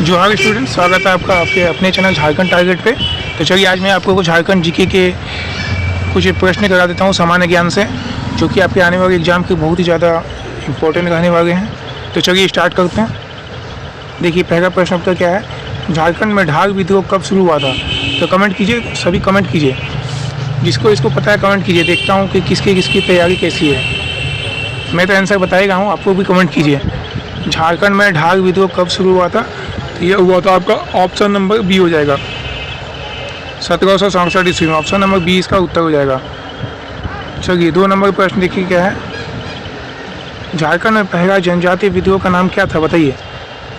जोहार स्टूडेंट, स्वागत है आपका आपके अपने चैनल झारखंड टारगेट पे। तो चलिए आज मैं आपको कुछ झारखंड जीके के कुछ प्रश्न करा देता हूँ सामान्य ज्ञान से, जो कि आपके आने वाले एग्जाम के बहुत ही ज़्यादा इम्पोर्टेंट रहने वाले हैं। तो चलिए स्टार्ट करते हैं। देखिए पहला प्रश्न आपका क्या है, झारखंड में ढाल विद्रोह कब शुरू हुआ था? तो कमेंट कीजिए, सभी कमेंट कीजिए, जिसको इसको पता है कमेंट कीजिए। देखता हूँ कि किसकी तैयारी कैसी है। मैं तो आंसर बताएगा हूँ, आपको भी कमेंट कीजिए। झारखंड में ढाल विद्रोह कब शुरू हुआ था? तो ये हुआ था आपका ऑप्शन नंबर बी हो जाएगा, 1767 ईस्वी में। ऑप्शन नंबर बी इसका उत्तर हो जाएगा। चलिए 2 नंबर प्रश्न देखिए क्या है, झारखंड में पहला जनजातीय विद्रोह का नाम क्या था? बताइए,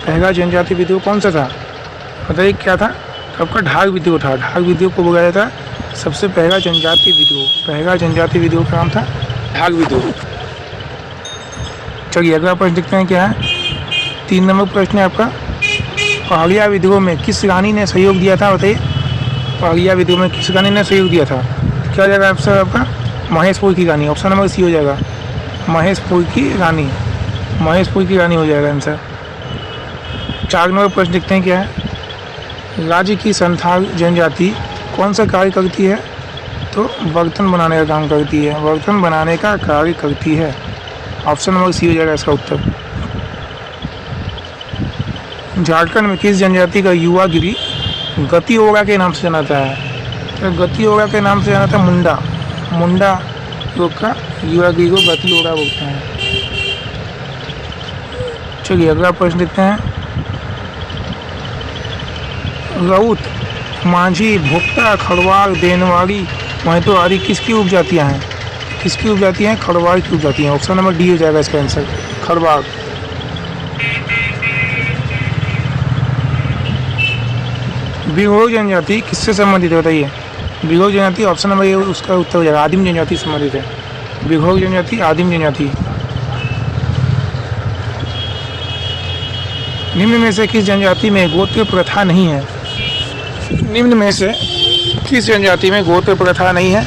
पहला जनजातीय विद्रोह कौन सा था? बताइए क्या था? तो आपका ढाल विद्रोह था। ढाल विद्रोह को बुलाया था सबसे पहला जनजातीय विद्रोह। पहला जनजातीय विद्रोह का नाम था ढाल विद्रोह। चलिए अगला प्रश्न देखते हैं क्या है। 3 नंबर प्रश्न है आपका, पहाड़िया विद्रोह में किस रानी ने सहयोग दिया था? बताइए, पहाड़िया विद्रोह में किस रानी ने सहयोग दिया था? क्या हो जाएगा आंसर आपका? महेशपुर की रानी। ऑप्शन नंबर सी हो जाएगा, महेशपुर की रानी। महेशपुर की रानी हो जाएगा आंसर। 4 नंबर प्रश्न देखते हैं क्या है, राज्य की संथाल जनजाति कौन सा कार्य करती है? तो बर्तन बनाने का काम करती है। बर्तन बनाने का कार्य करती है। ऑप्शन नंबर सी हो जाएगा इसका उत्तर। झारखंड में किस जनजाति का युवा गिरी गति ओगा के नाम से जाना जाता है? तो गति ओगा के नाम से जाना था मुंडा। मुंडा लोग का युवा गिरी को गति ओगा बोलते हैं। चलिए अगला प्रश्न देखते हैं, राउत, माझी, भोक्ता, खड़वार, देनवाड़ी, महतो आदि किसकी उपजातियाँ हैं? किसकी उपजातियाँ हैं? खड़वार की उपजातियाँ। ऑप्शन नंबर डी हो जाएगा इसका आंसर, खड़वार। बिघोर जनजाति किससे संबंधित है? बताइए, बिघोर जनजाति। ऑप्शन नंबर ये उसका उत्तर हो जाएगा, आदिम जनजाति से संबंधित है। बिघोर जनजाति आदिम जनजाति। निम्न में से किस जनजाति में गोत्र प्रथा नहीं है? निम्न में से किस जनजाति में गोत्र प्रथा नहीं है?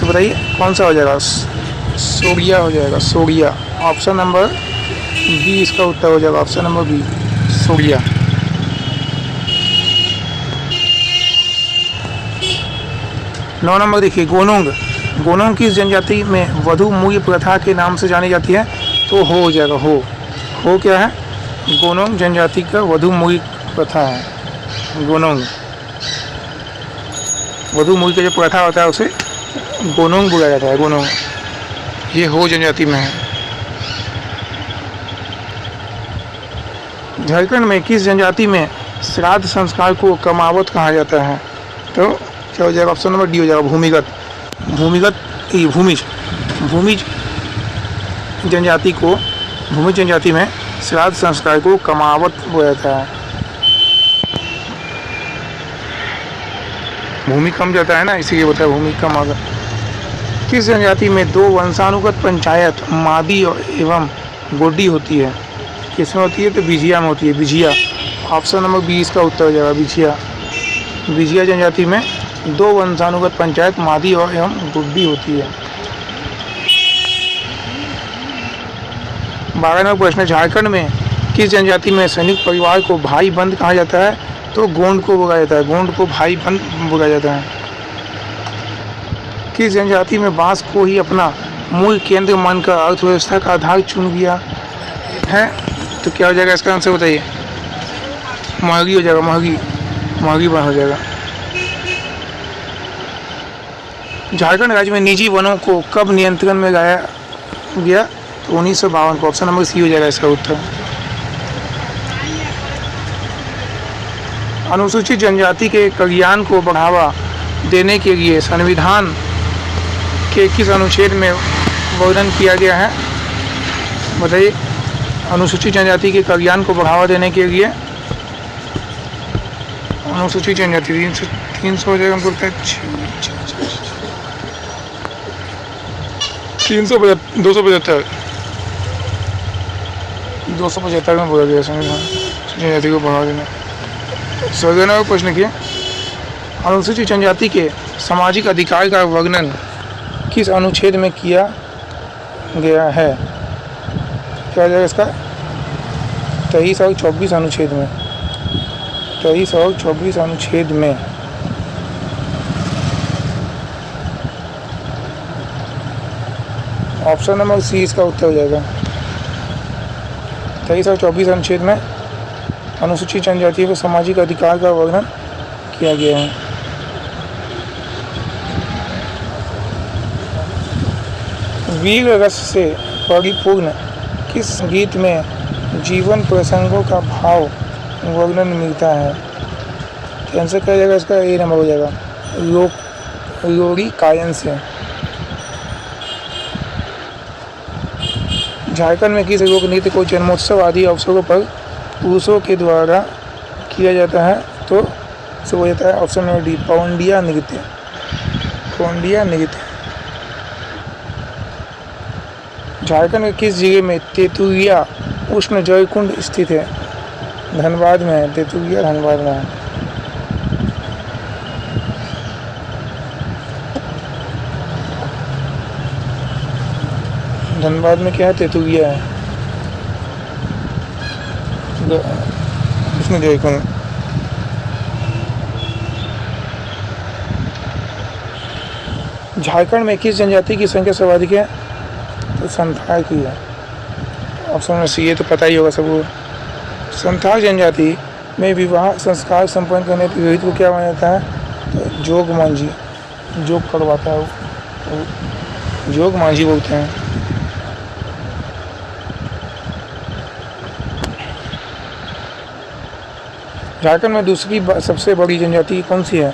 तो बताइए कौन सा हो जाएगा? सोगिया हो जाएगा, सोगिया। ऑप्शन नंबर बी इसका उत्तर हो जाएगा, ऑप्शन नंबर बी, सोगिया। 9 नंबर देखिए, गोनोंग। गोनोंग किस जनजाति में वधु मूल्य प्रथा के नाम से जानी जाती है? तो हो जाएगा, हो क्या है? गोनोंग जनजाति का वधु मूल्य प्रथा है, गोनोंग। वधु मूल्य का जो प्रथा होता है उसे गोनोंग बोला जाता है, गोनोंग। ये हो जनजाति में है। झारखंड में किस जनजाति में श्राद्ध संस्कार को कमावत कहा जाता है? तो क्या हो जाएगा? ऑप्शन नंबर डी हो जाएगा, भूमिगत। भूमिज जनजाति को, भूमिज जनजाति में श्राद्ध संस्कार को कमावत बोला जाता है। भूमि कम जाता है ना, इसीलिए बोलता है भूमि कम आगा। किस जनजाति में 2 वंशानुगत पंचायत मादी एवं गोड्डी होती है? किसमें होती है? तो बिझिया में होती है, बिझिया। ऑप्शन नंबर बी इसका उत्तर हो जाएगा, बिझिया। बिझिया जनजाति में 2 वंशानुगत पंचायत मादी और एवं गुड्डी होती है। 12 नंबर प्रश्न, झारखंड में किस जनजाति में संयुक्त परिवार को भाई बंद कहा जाता है? तो गोंड को बोला जाता है, गोंड को भाई बंद बोला जाता है। किस जनजाति में बांस को ही अपना मूल केंद्र मानकर अर्थव्यवस्था का आधार चुन लिया है? तो क्या हो जाएगा इसका आंसर? बताइए, महगी हो जाएगा, महगी हो जाएगा। झारखंड राज्य में निजी वनों को कब नियंत्रण में लाया गया? तो 1952 को। ऑप्शन नंबर सी हो जाएगा इसका उत्तर। अनुसूचित जनजाति के कल्याण को बढ़ावा देने के लिए संविधान के किस अनुच्छेद में वर्णन किया गया है? बताइए, अनुसूचित जनजाति के कल्याण को बढ़ावा देने के लिए अनुसूचित जनजाति 300 हो जाएगा, 275 में बोला गया संविधान जनजाति को बढ़ावा देना। 16वां प्रश्न किया, अनुसूचित जनजाति के सामाजिक अधिकार का वर्णन किस अनुच्छेद में किया गया है? क्या हो जाएगा इसका? 23 और 24 अनुच्छेद में। 23 और 24 अनुच्छेद में ऑप्शन नंबर सी इसका उत्तर हो जाएगा। 23 और 24 अनुच्छेद में अनुसूचित जनजातियों के सामाजिक अधिकार का वर्णन किया गया है। वीर रस से परिपूर्ण किस गीत में जीवन प्रसंगों का भाव वर्णन मिलता है? तो आंसर क्या जाएगा इसका? ए नंबर हो जाएगा, लोरी कायन से। झारखंड में किस लोक नृत्य को जन्मोत्सव आदि अवसरों पर पुरुषों के द्वारा किया जाता है? तो इसे हो जाता है ऑप्शन नंबर डी, पौंडिया नृत्य। पौंडिया नृत्य। झारखंड के किस जिले में तेतुलिया उष्ण जल कुंड स्थित है? धनबाद में है। तेतुलिया धनबाद में है। धनबाद में क्या है? तेतुलिया है। उष्ण जल कुंड। झारखंड में किस जनजाति की संख्या सर्वाधिक है? तो संथाल की है। ऑप्शन में सी, ये तो पता ही होगा सबको। संथाल जनजाति में विवाह संस्कार संपन्न करने पुरोहित को क्या माना जाता है? तो जोग मांझी, जोग करवाता है वो जोग मांझी बोलते हैं। झारखंड में दूसरी सबसे बड़ी जनजाति कौन सी है?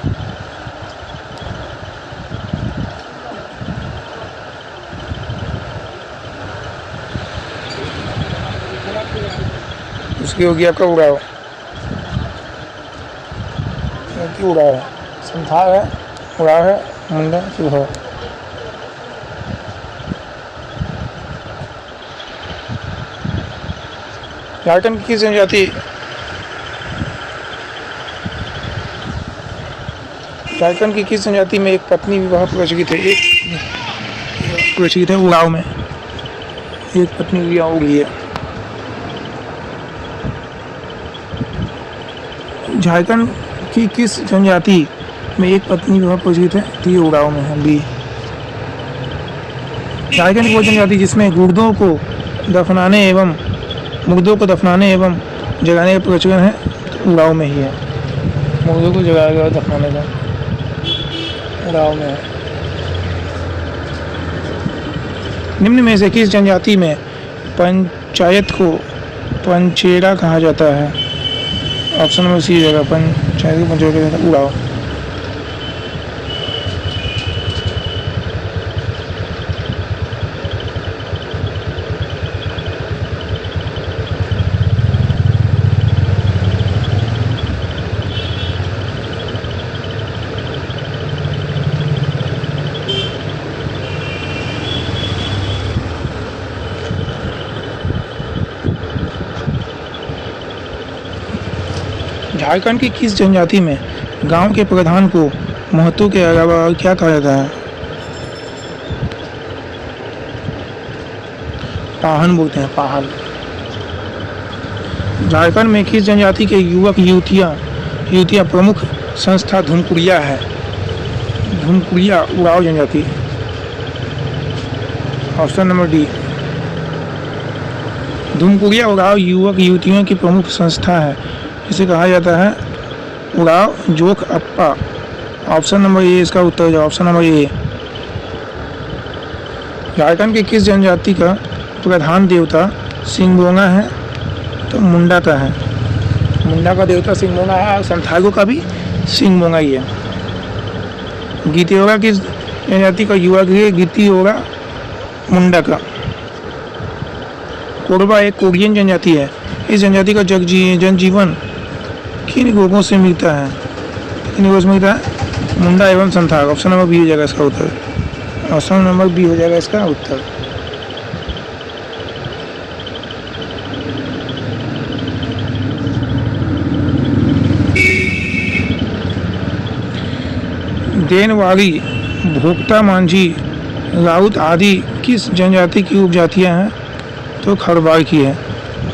उसकी होगी आपका उड़ाव। उड़ाव है, संथाल है, उड़ाव है, मुंडा फिर हो। झारखंड की जनजाति झारखंड की किस जनजाति में एक पत्नी विवाह प्रचलित है? एक प्रचलित है उड़ाव में, एक पत्नी विवाह हो गई है। झारखंड की किस जनजाति में एक पत्नी विवाह प्रचलित है? तो ये उड़ाव में है, बी। झारखंड की वो जनजाति जिसमें मुर्दों को दफनाने एवं जगाने का प्रचलन है, तो उड़ाव में ही है। मुर्दों को जगाया और दफनाने का उड़ाव में है। निम्न में से किस जनजाति में पंचायत को पंचेरा कहा जाता है? ऑप्शन नंबर सी जगह पंचायत को पंचेरा कहा जाता है, उड़ाव। झारखंड की किस जनजाति में गांव के प्रधान को महतो के अलावा और क्या कहा जाता है? पाहन बोलते हैं, पाहन। झारखंड में किस जनजाति के युवक युवतियां प्रमुख संस्था धुमकुरिया है? धुमकुरिया उड़ाव जनजाति। ऑप्शन नंबर डी, धुमकुरिया उड़ाव युवक युवतियों की प्रमुख संस्था है। इसे कहा जाता है उड़ाव जोक अप्पा। ऑप्शन नंबर ए इसका उत्तर हो जाए, ऑप्शन नंबर ए। झारखंड की किस जनजाति का प्रधान देवता सिंगबोंगा है? तो मुंडा का है। मुंडा का देवता सिंगबोंगा है और संथालों का भी सिंगबोंगा ही है। गीतियोगा किस जनजाति का युवा गृह? गीतियोगा मुंडा का। कोरबा एक कोरियन जनजाति है। इस जनजाति का जनजीवन किन लोगों से मिलता है? किन लोगों से मिलता है? मुंडा एवं संथाल। ऑप्शन नंबर बी हो जाएगा इसका उत्तर। ऑप्शन नंबर बी हो जाएगा इसका उत्तर। देनवाड़ी, भोक्ता मांझी, राउत आदि किस जनजाति की उपजातियां हैं? तो खरवार की है।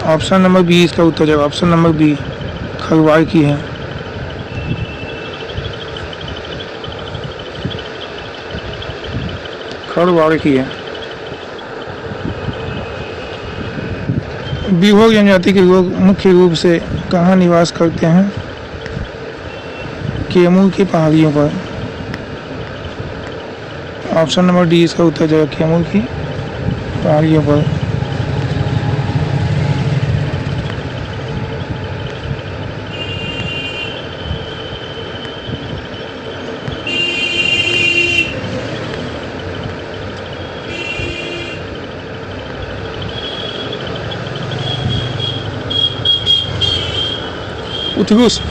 ऑप्शन नंबर बी इसका उत्तर जाएगा। ऑप्शन नंबर बी खरवार की है। खड़वाड़ की है। बिहोग जनजाति के लोग मुख्य रूप से कहाँ निवास करते हैं? कैमूर की पहाड़ियों पर। ऑप्शन नंबर डी इसका उत्तर जाएगा, कैमूर की पहाड़ियों पर। उत्कृष्ट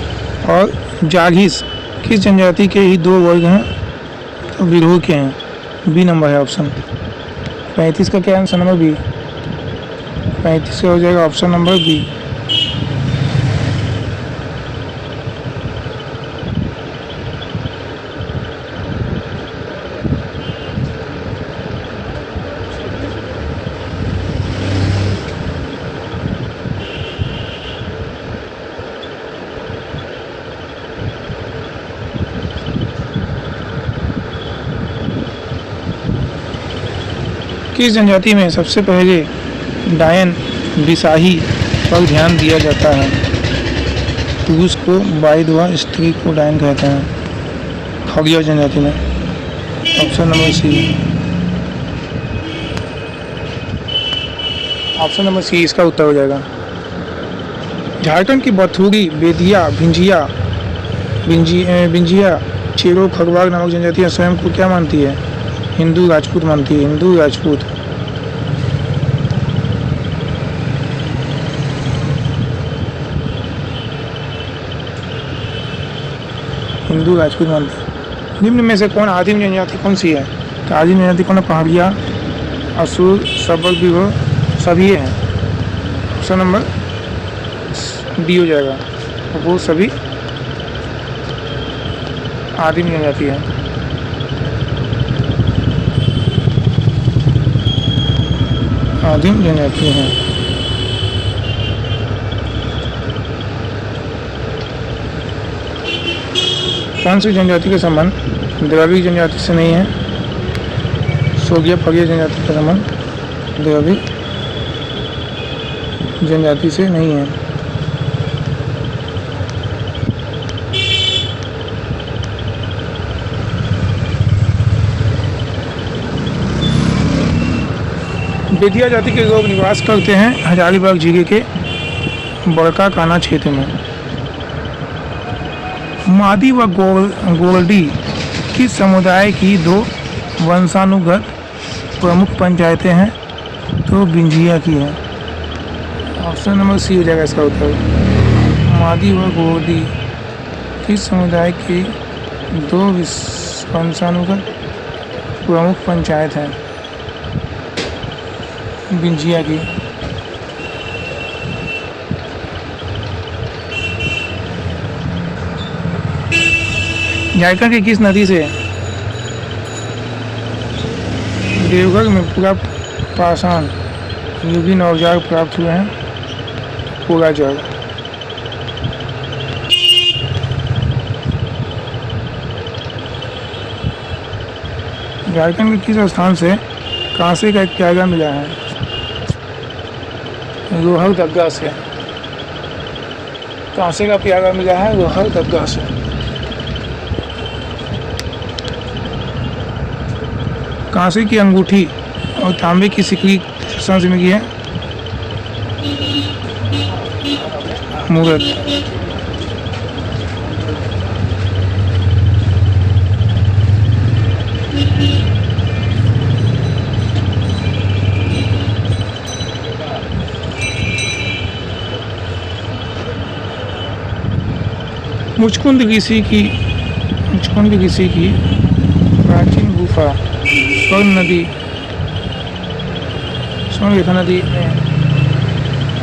और जाघिस किस जनजाति के ही दो वर्ग हैं? तो विरोह के हैं। बी नंबर है ऑप्शन। 35 का क्या आंसर? Number B. 35 का हो जाएगा ऑप्शन नंबर बी। किस जनजाति में सबसे पहले डायन बिसाही पर ध्यान दिया जाता है? पुरुष को वाइद व स्त्री को डायन कहते हैं। खगड़िया जनजाति में। Option number C. Option number C इसका उत्तर हो जाएगा। झारखंड की बथुरी, बेदिया, बिंजिया, चेरो, खगवार नामक जनजातियाँ स्वयं को क्या मानती है? हिंदू राजपूत मानती है। हिंदू राजपूत। हिंदू राजपूत मानती है। निम्न में से कौन आदिम जनजाति कौन सी है? तो आदिम जनजाति कौन है? पहाड़िया, असुर, सबक, विभो, सभी हैं। ऑप्शन नंबर डी हो जाएगा। वो सभी आदिम जनजाति है। आदिम जनजाति हैं। कौन सी जनजाति का संबंध द्रविड़ जनजाति से नहीं है? सोगिया फगिया जनजाति का संबंध द्रविड़ जनजाति से नहीं है। बेदिया जाति के लोग निवास करते हैं हजारीबाग जिले के बड़का काना क्षेत्र में। मादी व गोल्डी किस समुदाय की दो वंशानुगत प्रमुख पंचायतें हैं? तो बिंजिया की है। ऑप्शन नंबर सी हो जाएगा इसका उत्तर। मादी व गोल्डी किस समुदाय की दो वंशानुगत प्रमुख पंचायत हैं? बिंजिया की। झारखंड की किस नदी से देवघर में पूरा पाषाण युगीन औजार प्राप्त हुए हैं? पूरा जल। झारखंड के किस स्थान से कांसे का एक त्यागा मिला है? लोहरदगा से कांसे का प्यागा मिला है। लोहरदगा से। कांसे की अंगूठी और तांबे की सिकड़ी किस से मिली है? मूरत। मुचकुंद ऋषि की प्राचीन गुफा स्वर्णरेखा नदी में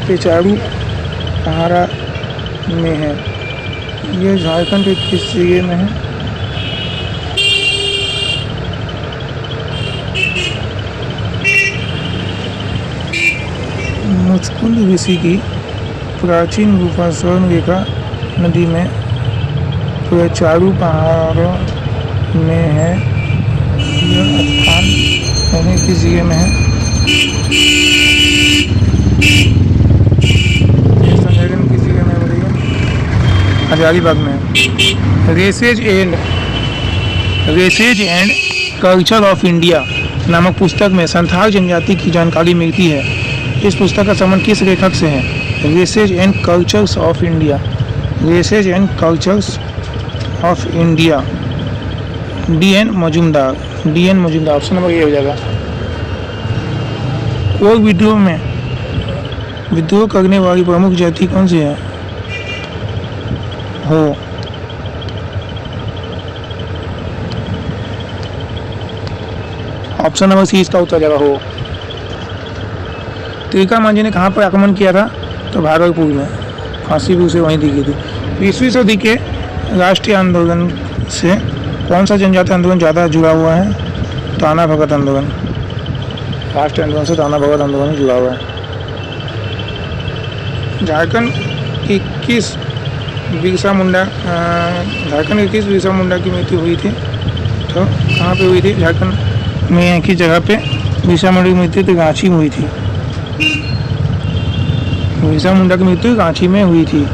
पेचारू पहाड़ा में है। यह झारखंड के किस जिले में है? मुचकुंद ऋषि की प्राचीन गुफा स्वर्णरेखा नदी में तो चारू पहाड़ों में है यह स्थान, यानी किस जिले में है? ये संयोजन किस जिले में बताइए? हजारीबाग में। Races and culture of India नामक पुस्तक में संथाल जनजाति की जानकारी मिलती है। इस पुस्तक का संबंध किस लेखक से है? Races and cultures of India, races and cultures of India, DN. Majumdar, DN. Majumdar. Option number ये हो जाएगा। कोई विद्रोह में विद्रोह करने वाली प्रमुख जाति कौन सी है? हो। ऑप्शन नंबर सी इसका उत्तर जाएगा, हो। तिलका-मांझी ने कहाँ पर आक्रमण किया था? तो भागलपुर में, फांसी भी उसे वहीं दी गई थी। 20वीं सदी के राष्ट्रीय आंदोलन से कौन सा जनजातीय आंदोलन ज़्यादा जुड़ा हुआ है? ताना भगत आंदोलन। राष्ट्रीय आंदोलन से ताना भगत आंदोलन जुड़ा हुआ है। झारखंड की किस बिरसा मुंडा की मृत्यु हुई थी? तो कहाँ पे हुई थी? झारखंड में किस जगह पे बिरसा मुंडा की मृत्यु? तो रांची में हुई थी। बिरसा मुंडा की मृत्यु रांची में हुई थी।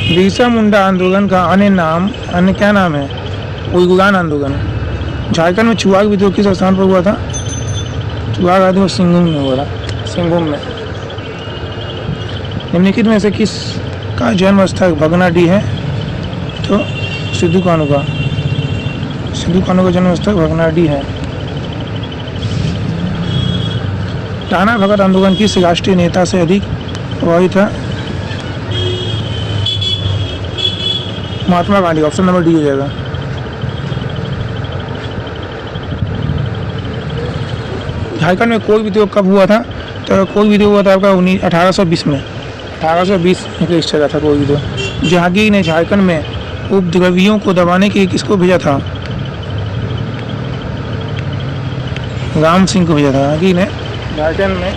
बिरसा मुंडा आंदोलन का अन्य क्या नाम है? उलगुलान आंदोलन। झारखंड में चुआग विद्रोह किस स्थान पर हुआ था? चुआग आदि सिंहभूम में हुआ था, सिंहभूम में। निम्नलिखित में से किस का जन्म स्थल भगनाडीह है? तो सिद्धू कान्हू का जन्म स्थल भगनाडीह है। ताना भगत आंदोलन किस राष्ट्रीय नेता से अधिक प्रभावित था? Mahatma Gandhi. Option number D हो जाएगा। झारखंड में कोल विद्रोह कब हुआ था? तो कोल विद्रोह हुआ था आपका 1820 में। 1820 में चला था कोल विद्रोह। जहांगीर ने झारखंड में उपद्रवियों को दबाने के लिए किसको भेजा था? राम सिंह को भेजा था। जहांगीर ने झारखंड में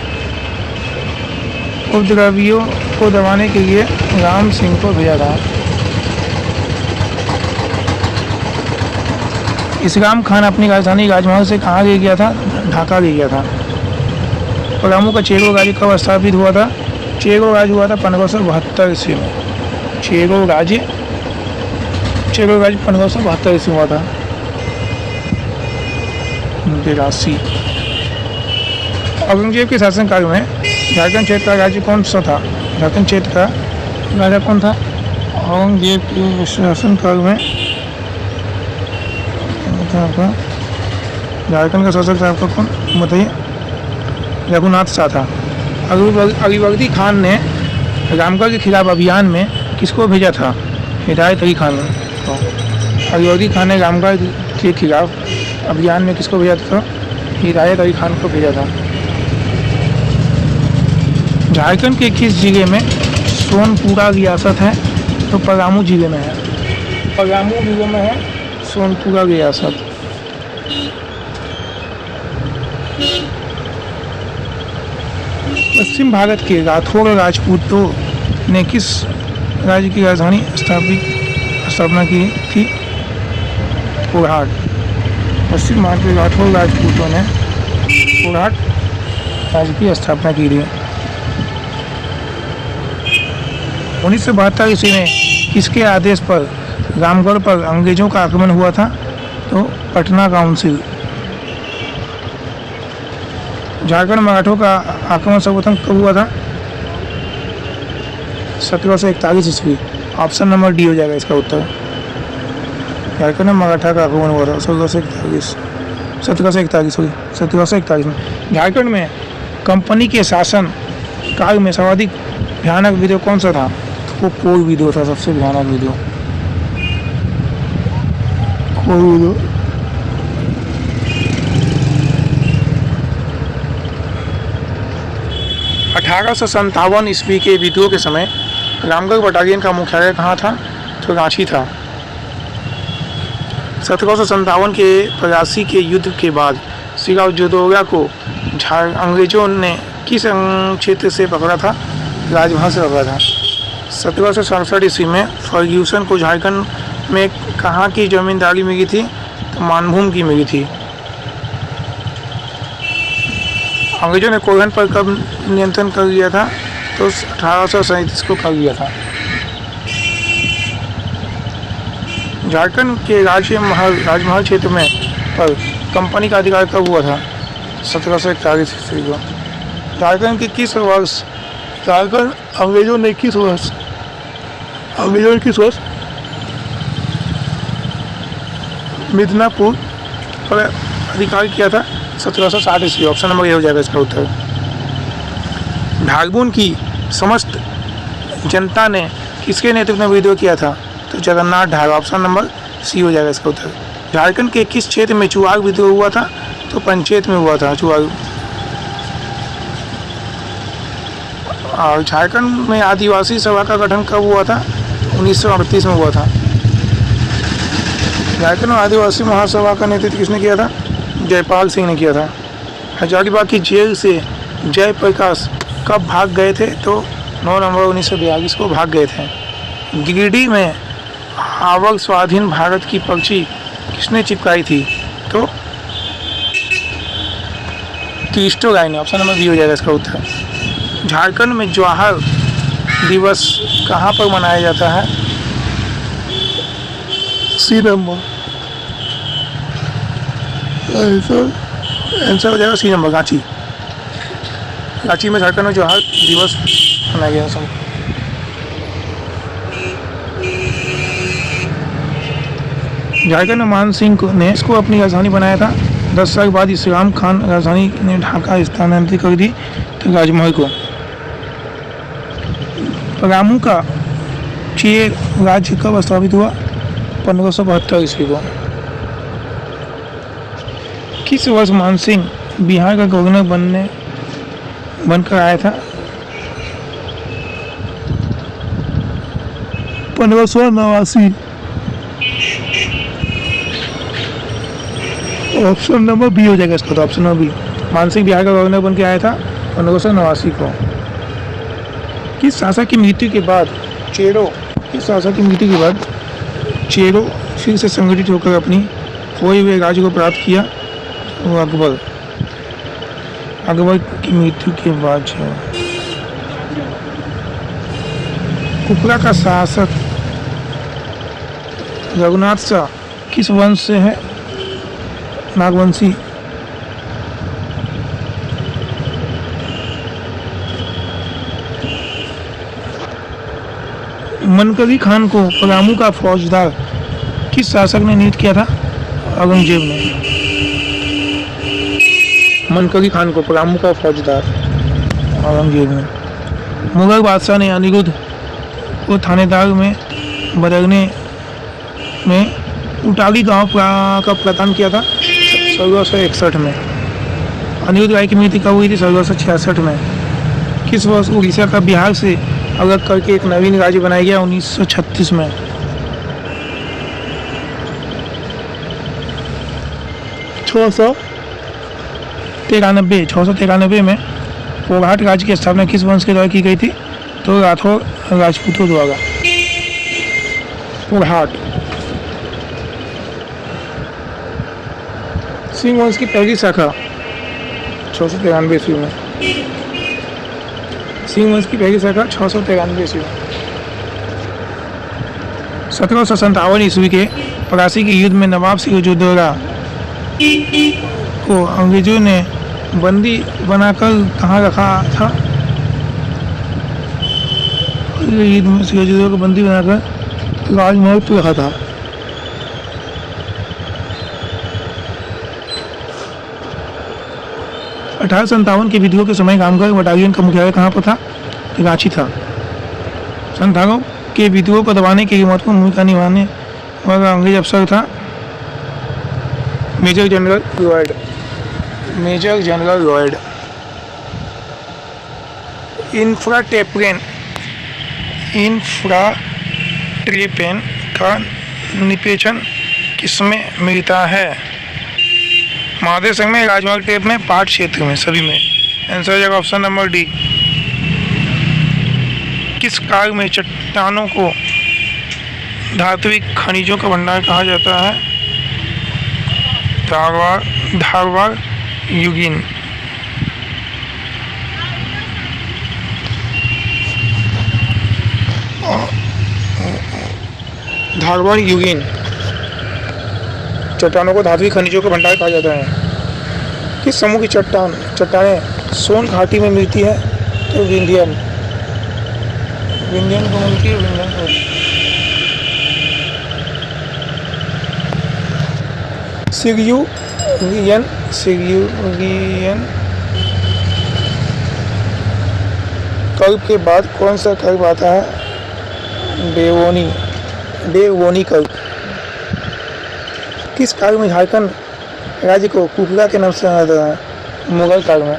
उपद्रवियों को दबाने के लिए राम सिंह को भेजा था। इस्लाम खान अपनी राजधानी राजमहल से कहाँ ले गया था? ढाका ले गया था। पलामू का चेरो राज्य कब स्थापित हुआ था? चेरो राज्य हुआ था 1572 ईस्वी में। चेरो राज्य 1572 ईस्वी हुआ था। 82। औरंगजेब के शासनकाल में झारखंड क्षेत्र का राज्य कौन सा था? झारखंड क्षेत्र का राजा कौन था? औरंगजेब के शासनकाल में आपका झारखंड का शासक था आपका कौन बताइए? रघुनाथ शाह था। अलीवर्दी खान ने रामगढ़ के खिलाफ अभियान में किसको भेजा था? हिदायत अली खान ने। अलीवर्दी खान ने रामगढ़ के खिलाफ अभियान में किसको भेजा था? हिदायत अली खान को भेजा था। झारखंड के किस जिले में सोनपुरा रियासत है? तो पलामू जिले में है। पलामू जिले में है सोनपुरा रियासत। पश्चिम भारत के राठौर राजपूतों ने किस राज्य की राजधानी स्थापना की थी? कोरहाट। पश्चिम भारत के राठौर राजपूतों ने कोरहाट राज्य की स्थापना की थी। 1972 ईस्वी में किसके आदेश पर रामगढ़ पर अंग्रेजों का आक्रमण हुआ था? तो पटना काउंसिल। झारखंड मराठों का आक्रमण सर्वप्रथम कब हुआ था? 1741 ईस्वी। ऑप्शन नंबर डी हो जाएगा इसका उत्तर। झारखंड में मराठा का आक्रमण हुआ था 1741 में। झारखंड में कंपनी के शासन काल में सर्वाधिक भयानक विद्रोह कौन सा था? वो कोल विद्रोह था, सबसे भयानक विद्रोह। 1857 ईस्वी के विद्रोह के समय रामगढ़ बटालियन का मुख्यालय कहाँ था? तो रांची था। 1757 के प्यासी के युद्ध के बाद सिराजुद्दौला को अंग्रेजों ने किस क्षेत्र से पकड़ा था? राजमहल से पकड़ा था। 1767 ईस्वी में फर्ग्यूसन को झारखंड में कहाँ की जमींदारी मिली थी? तो मानभूम की मिली थी। अंग्रेजों ने कोल्हण पर कब नियंत्रण कर लिया था? तो 1837 को कर लिया था। झारखंड के राजमहल क्षेत्र में पर कंपनी का अधिकार कब हुआ था? 1741 ईस्वी को। झारखंड के किस वर्ष अंग्रेजों ने किस वर्ष मिदनापुर पर अधिकार किया था? 1760 ईस्वी। ऑप्शन नंबर ए हो जाएगा इसका उत्तर। ढालबुन की समस्त जनता ने किसके नेतृत्व में विद्रोह किया था? तो जगन्नाथ ढाल। ऑप्शन नंबर सी हो जाएगा इसका उत्तर। झारखंड के किस क्षेत्र में चुआग विद्रोह हुआ था? तो पंचेत में हुआ था चुआग। और झारखंड में आदिवासी सभा का गठन कब हुआ था? 1938 में हुआ था। झारखंड में आदिवासी महासभा का नेतृत्व किसने किया था? जयपाल सिंह ने किया था। हजारीबाग की जेल से जयप्रकाश कब भाग गए थे? तो 9 नवंबर 1942 को भाग गए थे। गिरिडीह में आवक स्वाधीन भारत की पर्ची किसने चिपकाई थी? तो क्रिस्टो राय ने। ऑप्शन नंबर बी हो जाएगा इसका उत्तर। झारखंड में जवाहर दिवस कहाँ पर मनाया जाता है? सी नंबर। आंसर हो जाएगा सी नंबर, रांची। रांची में झारखंड में जवाहर दिवस मनाया गया सब। झारखंड में मान सिंह ने इसको अपनी राजधानी बनाया था। 10 साल बाद इस्लाम खान राजधानी ने ढाका स्थानांतरित कर दी तो राजमहल को। पलामू का चेर राज्य कब स्थापित हुआ? 1572 ईस्वी को। किस वर्ष मान सिंह बिहार का गवर्नर बनकर आया था? 1589। ऑप्शन नंबर बी हो जाएगा इसका। तो ऑप्शन नंबर बी। मान सिंह बिहार का गवर्नर बन के आया था 1589 को। किस शासक की मृत्यु के बाद चेरो फिर से संगठित होकर अपनी खोए हुए राज्य को प्राप्त किया? वो अकबर की मृत्यु के बाद कुपला का शासक रघुनाथ शाह किस वंश से है? नागवंशी। मनकरी खान को पलामू का फौजदार किस शासक ने नियुक्त किया था? औरंगजेब ने। मनकरी खान को पलामू का फौजदार औरंगजेब ने। मुगल बादशाह ने अनिरुद्ध को थानेदार में बदलने में उटाली गांव का प्रदान किया था 1661 में। अनिरुद्ध राय की मृत्यु कब हुई थी? 1666 में। किस वर्ष उड़ीसा का बिहार से अलग करके एक नवीन राज्य बनाया गया? 1936 में। 693 में पोरहाट राज्य की स्थापना किस वंश के द्वारा की गई थी? तो राठौर राजपूतों द्वारा। पोरहाट। सिंह वंश की पहली शाखा 693 ईस्वी में। सिंह वंश की पहली शाखा 693 ईस्वी में। 1757 ईस्वी के पलासी के युद्ध में नवाब सिराजुद्दौला को अंग्रेजों ने बंदी बनाकर कहाँ रखा था? युद्ध में सिराजुद्दौला को बंदी बनाकर राजमहल पर रखा था। $1857 के विद्रोह के समय कामगार बटालियन का मुख्यालय कहाँ पर था? रांची था। 57 के विद्रोह को दबाने के लिए महत्वपूर्ण भूमिका निभाने वाला अंग्रेज अफसर था मेजर जनरल लॉयड। इंफ्राट्रेपेन का निपेचन किसमें मिलता है? महादेव संघ में, राजमार्ग टेप में, पाट क्षेत्र में, सभी में। आंसर हो जाएगा ऑप्शन नंबर डी। किस काल में चट्टानों को धात्विक खनिजों का भंडार कहा जाता है? धारवाड़ यूगिन। धारवाड़ यूगिन। चट्टानों को धात्विक खनिजों का भंडार कहा जाता है। किस समूह की चट्टानें सोन घाटी में मिलती है? तो विंध्यन को मिलती है। विंध्यन को सिग्यूरियन कल्प के बाद कौन सा कल्प आता है? देवोनी कल्प। किस काल में झारखंड राज्य को कुकला के नाम से जाना जाता है? मुगल काल में।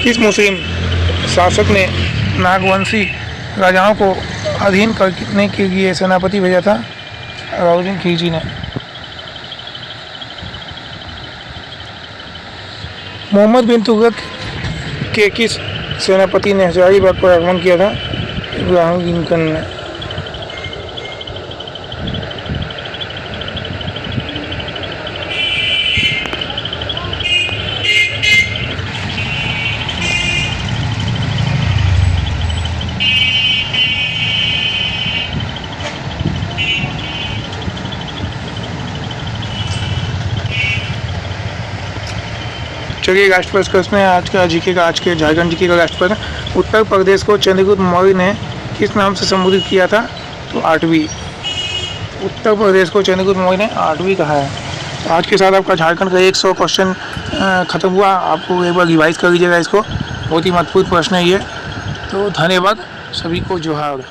किस मुस्लिम शासक ने नागवंशी राजाओं को अधीन करने के लिए सेनापति भेजा था? अलाउद्दीन खिलजी ने। मोहम्मद बिन तुगलक के किस सेनापति ने हजारीबाग पर आक्रमण किया था? इब्राहिम लिंकन ने। चलिए राष्ट्रपति प्रश्न है आज का जीके का, आज के झारखंड जीके का राष्ट्रपति। उत्तर प्रदेश को चंद्रगुप्त मौर्य ने किस नाम से संबोधित किया था? तो आठवीं। उत्तर प्रदेश को चंद्रगुप्त मौर्य ने आठवीं कहा है। आज के साथ आपका झारखंड का 100 क्वेश्चन खत्म हुआ। आपको एक बार रिवाइज कर लीजिएगा इसको, बहुत ही महत्वपूर्ण प्रश्न है ये। तो धन्यवाद, सभी को जोहार।